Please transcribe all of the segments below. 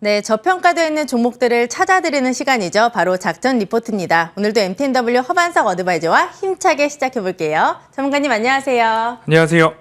네, 저평가되어 있는 종목들을 찾아드리는 시간이죠. 바로 작전 리포트입니다. 오늘도 MTNW 허반석 어드바이저와 힘차게 시작해볼게요. 전문가님 안녕하세요. 안녕하세요.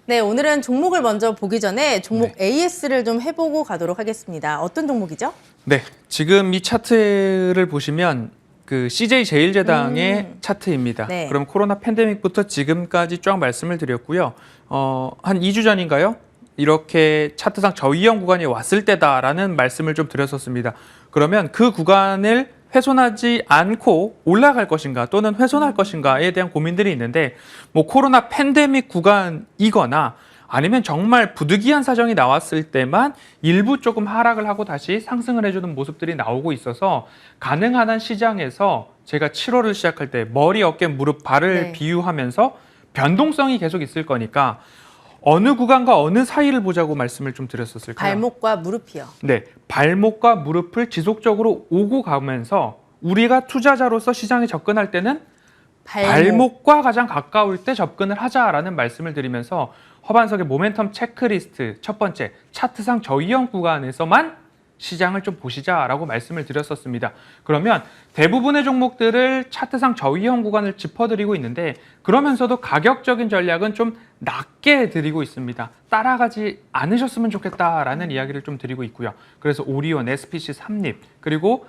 네, 오늘은 종목을 먼저 보기 전에 종목 AS를 좀 해보고 가도록 하겠습니다. 어떤 종목이죠? 네, 지금 이 차트를 보시면 그 CJ 제일제당의 차트입니다. 네. 그럼 코로나 팬데믹부터 지금까지 쫙 말씀을 드렸고요. 한 2주 전인가요? 이렇게 차트상 저위험 구간이 왔을 때다라는 말씀을 좀 드렸었습니다. 그러면 그 구간을 훼손하지 않고 올라갈 것인가 또는 훼손할 것인가에 대한 고민들이 있는데 뭐 코로나 팬데믹 구간이거나 아니면 정말 부득이한 사정이 나왔을 때만 일부 조금 하락을 하고 다시 상승을 해주는 모습들이 나오고 있어서 가능한 한 시장에서 제가 7월을 시작할 때 머리, 어깨, 무릎, 발을 비유하면서 변동성이 계속 있을 거니까 어느 구간과 어느 사이를 보자고 말씀을 좀 드렸었을까요? 발목과 무릎이요. 네, 발목과 무릎을 지속적으로 오고 가면서 우리가 투자자로서 시장에 접근할 때는 발목과 가장 가까울 때 접근을 하자라는 말씀을 드리면서 허반석의 모멘텀 체크리스트 첫 번째 차트상 저위험 구간에서만 시장을 좀 보시자라고 말씀을 드렸었습니다. 그러면 대부분의 종목들을 차트상 저위험 구간을 짚어드리고 있는데 그러면서도 가격적인 전략은 좀 낮게 드리고 있습니다. 따라가지 않으셨으면 좋겠다라는 이야기를 좀 드리고 있고요. 그래서 오리온, SPC, 삼립 그리고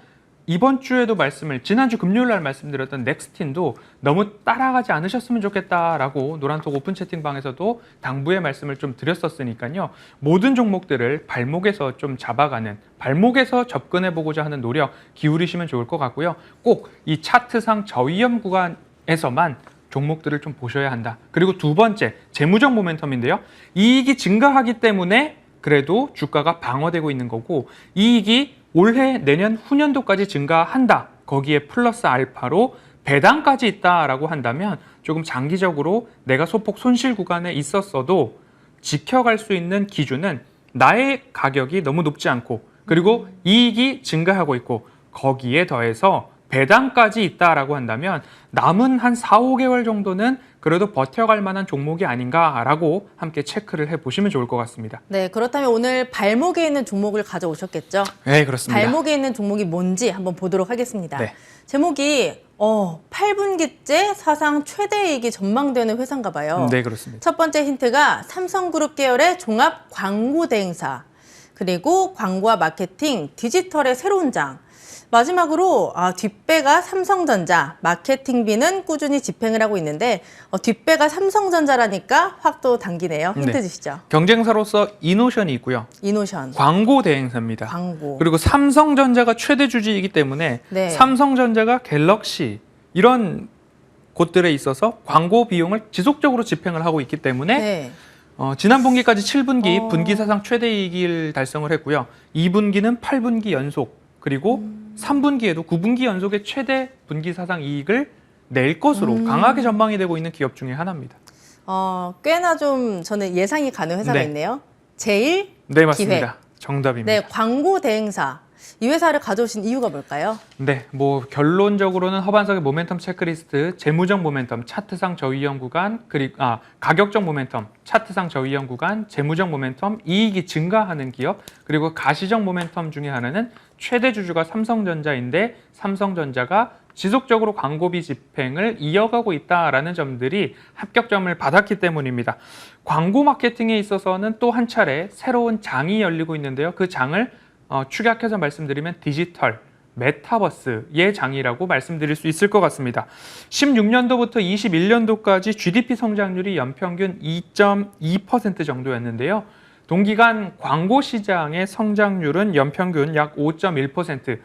이번 주에도 지난주 금요일 날 말씀드렸던 넥스틴도 너무 따라가지 않으셨으면 좋겠다라고 노란톡 오픈 채팅방에서도 당부의 말씀을 좀 드렸었으니까요. 모든 종목들을 발목에서 좀 잡아가는, 발목에서 접근해보고자 하는 노력 기울이시면 좋을 것 같고요. 꼭 이 차트상 저위험 구간에서만 종목들을 좀 보셔야 한다. 그리고 두 번째, 재무적 모멘텀인데요. 이익이 증가하기 때문에 그래도 주가가 방어되고 있는 거고 이익이 올해, 내년, 후년도까지 증가한다. 거기에 플러스 알파로 배당까지 있다라고 한다면 조금 장기적으로 내가 소폭 손실 구간에 있었어도 지켜갈 수 있는 기준은 나의 가격이 너무 높지 않고 그리고 이익이 증가하고 있고 거기에 더해서 배당까지 있다라고 한다면 남은 한 4, 5개월 정도는 그래도 버텨갈 만한 종목이 아닌가라고 함께 체크를 해보시면 좋을 것 같습니다. 네, 그렇다면 오늘 발목에 있는 종목을 가져오셨겠죠? 네, 그렇습니다. 발목에 있는 종목이 뭔지 한번 보도록 하겠습니다. 네. 제목이 8분기째 사상 최대 이익이 전망되는 회사인가 봐요. 네, 그렇습니다. 첫 번째 힌트가 삼성그룹 계열의 종합 광고 대행사, 그리고 광고와 마케팅, 디지털의 새로운 장. 마지막으로 뒷배가 삼성전자, 마케팅비는 꾸준히 집행을 하고 있는데 뒷배가 삼성전자라니까 확 또 당기네요. 힌트 주시죠. 경쟁사로서 이노션이 있고요. 이노션. 광고 대행사입니다. 광고. 그리고 삼성전자가 최대 주주이기 때문에 삼성전자가 갤럭시 이런 곳들에 있어서 광고 비용을 지속적으로 집행을 하고 있기 때문에 지난 분기까지 7분기 분기 사상 최대 이익을 달성을 했고요. 2분기는 8분기 연속 그리고 3분기에도 9분기 연속의 최대 분기 사상 이익을 낼 것으로 강하게 전망이 되고 있는 기업 중에 하나입니다. 꽤나 좀 저는 예상이 가는 회사가 있네요. 제일 네, 맞습니다. 기획. 정답입니다. 네, 광고 대행사. 이 회사를 가져오신 이유가 뭘까요? 네, 뭐 결론적으로는 허반석의 모멘텀 체크리스트, 재무적 모멘텀, 차트상 저위험 구간, 그리고 가격적 모멘텀, 차트상 저위험 구간, 재무적 모멘텀, 이익이 증가하는 기업, 그리고 가시적 모멘텀 중에 하나는 최대 주주가 삼성전자인데 삼성전자가 지속적으로 광고비 집행을 이어가고 있다라는 점들이 합격점을 받았기 때문입니다. 광고 마케팅에 있어서는 또 한 차례 새로운 장이 열리고 있는데요. 그 장을 축약해서 말씀드리면 디지털, 메타버스의 장이라고 말씀드릴 수 있을 것 같습니다. 16년도부터 21년도까지 GDP 성장률이 연평균 2.2% 정도였는데요. 동기간 광고 시장의 성장률은 연평균 약 5.1%,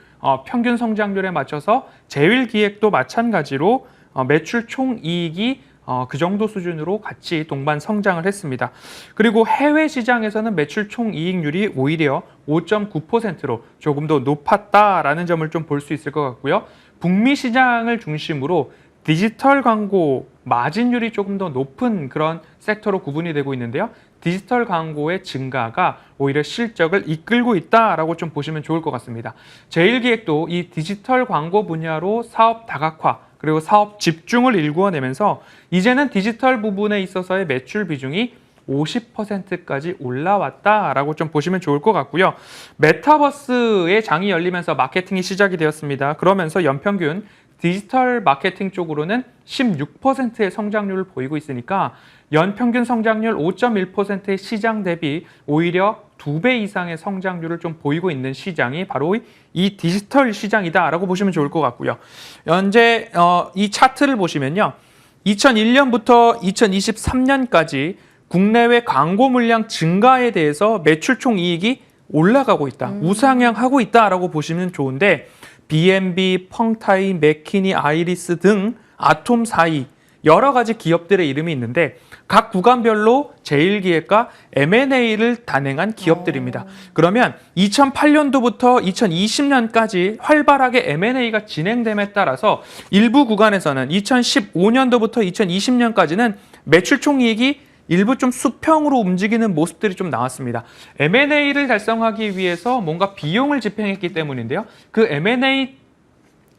평균 성장률에 맞춰서 제일기획도 마찬가지로 매출 총이익이 그 정도 수준으로 같이 동반 성장을 했습니다. 그리고 해외 시장에서는 매출 총이익률이 오히려 5.9%로 조금 더 높았다라는 점을 좀 볼 수 있을 것 같고요. 북미 시장을 중심으로 디지털 광고 마진율이 조금 더 높은 그런 섹터로 구분이 되고 있는데요. 디지털 광고의 증가가 오히려 실적을 이끌고 있다라고 좀 보시면 좋을 것 같습니다. 제일기획도 이 디지털 광고 분야로 사업 다각화 그리고 사업 집중을 일구어내면서 이제는 디지털 부분에 있어서의 매출 비중이 50%까지 올라왔다라고 좀 보시면 좋을 것 같고요. 메타버스의 장이 열리면서 마케팅이 시작이 되었습니다. 그러면서 연평균 디지털 마케팅 쪽으로는 16%의 성장률을 보이고 있으니까 연평균 성장률 5.1%의 시장 대비 오히려 2배 이상의 성장률을 좀 보이고 있는 시장이 바로 이 디지털 시장이다라고 보시면 좋을 것 같고요. 현재 이 차트를 보시면요. 2001년부터 2023년까지 국내외 광고 물량 증가에 대해서 매출 총 이익이 올라가고 있다. 우상향하고 있다라고 보시면 좋은데 B&B, 펑타이, 맥키니, 아이리스 등 아톰4이 여러 가지 기업들의 이름이 있는데 각 구간별로 제일기획과 M&A를 단행한 기업들입니다. 그러면 2008년도부터 2020년까지 활발하게 M&A가 진행됨에 따라서 일부 구간에서는 2015년도부터 2020년까지는 매출 총이익이 일부 좀 수평으로 움직이는 모습들이 좀 나왔습니다. M&A를 달성하기 위해서 뭔가 비용을 집행했기 때문인데요. 그 M&A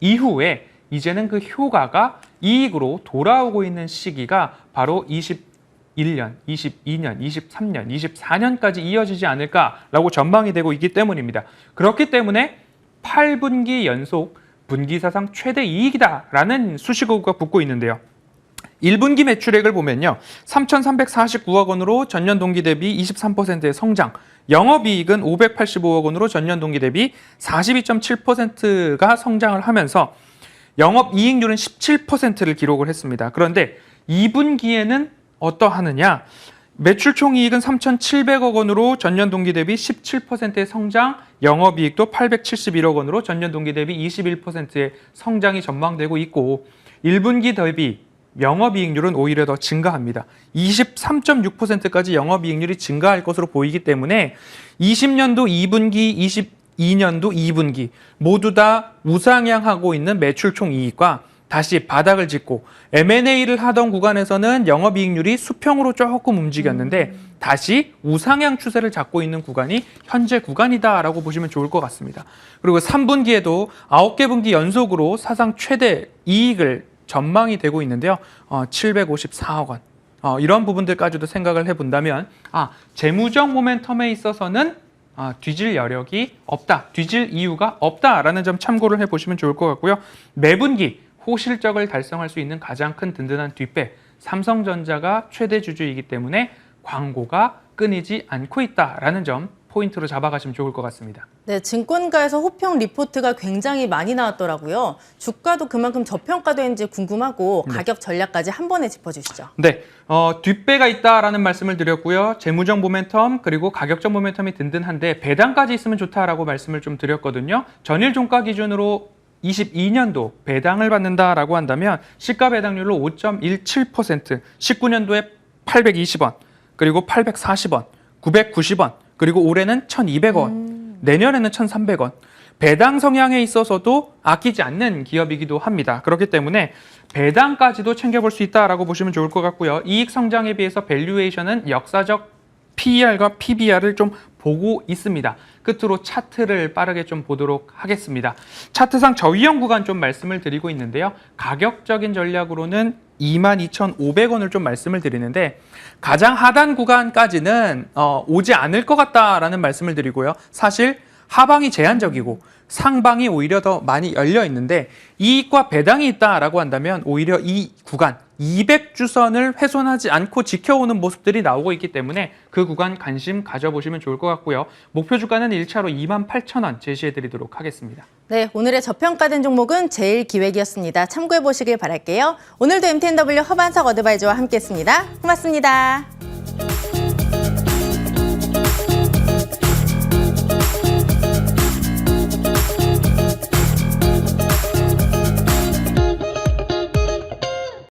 이후에 이제는 그 효과가 이익으로 돌아오고 있는 시기가 바로 21년, 22년, 23년, 24년까지 이어지지 않을까라고 전망이 되고 있기 때문입니다. 그렇기 때문에 8분기 연속 분기사상 최대 이익이다라는 수식어가 붙고 있는데요. 1분기 매출액을 보면요. 3,349억 원으로 전년 동기 대비 23%의 성장, 영업이익은 585억 원으로 전년 동기 대비 42.7%가 성장을 하면서 영업이익률은 17%를 기록을 했습니다. 그런데 2분기에는 어떠하느냐? 매출 총이익은 3,700억 원으로 전년 동기 대비 17%의 성장, 영업이익도 871억 원으로 전년 동기 대비 21%의 성장이 전망되고 있고 1분기 대비 영업이익률은 오히려 더 증가합니다. 23.6%까지 영업이익률이 증가할 것으로 보이기 때문에 20년도 2분기, 22년도 2분기 모두 다 우상향하고 있는 매출 총이익과 다시 바닥을 짚고 M&A를 하던 구간에서는 영업이익률이 수평으로 조금 움직였는데 다시 우상향 추세를 잡고 있는 구간이 현재 구간이다라고 보시면 좋을 것 같습니다. 그리고 3분기에도 9개 분기 연속으로 사상 최대 이익을 전망이 되고 있는데요. 754억 원. 이런 부분들까지도 생각을 해본다면 재무적 모멘텀에 있어서는 뒤질 여력이 없다. 뒤질 이유가 없다라는 점 참고를 해보시면 좋을 것 같고요. 매분기 호실적을 달성할 수 있는 가장 큰 든든한 뒷배 삼성전자가 최대 주주이기 때문에 광고가 끊이지 않고 있다라는 점 포인트로 잡아가시면 좋을 것 같습니다. 네, 증권가에서 호평 리포트가 굉장히 많이 나왔더라고요. 주가도 그만큼 저평가된지 궁금하고 가격 전략까지 한 번에 짚어주시죠. 네, 뒷배가 있다라는 말씀을 드렸고요. 재무적 모멘텀 그리고 가격적 모멘텀이 든든한데 배당까지 있으면 좋다라고 말씀을 좀 드렸거든요. 전일 종가 기준으로 22년도 배당을 받는다라고 한다면 시가 배당률로 5.17%, 19년도에 820원, 그리고 840원, 990원, 그리고 올해는 1,200원, 내년에는 1,300원. 배당 성향에 있어서도 아끼지 않는 기업이기도 합니다. 그렇기 때문에 배당까지도 챙겨볼 수 있다라고 보시면 좋을 것 같고요. 이익 성장에 비해서 밸류에이션은 역사적 PER과 PBR을 좀 보고 있습니다. 끝으로 차트를 빠르게 좀 보도록 하겠습니다. 차트상 저위험 구간 좀 말씀을 드리고 있는데요. 가격적인 전략으로는 22,500원을 좀 말씀을 드리는데 가장 하단 구간까지는 오지 않을 것 같다라는 말씀을 드리고요. 사실 하방이 제한적이고 상방이 오히려 더 많이 열려 있는데 이익과 배당이 있다라고 한다면 오히려 이 구간 200주선을 훼손하지 않고 지켜오는 모습들이 나오고 있기 때문에 그 구간 관심 가져보시면 좋을 것 같고요. 목표 주가는 1차로 28,000원 제시해드리도록 하겠습니다. 네, 오늘의 저평가된 종목은 제일기획이었습니다. 참고해보시길 바랄게요. 오늘도 MTNW 허반석 어드바이저와 함께했습니다. 고맙습니다.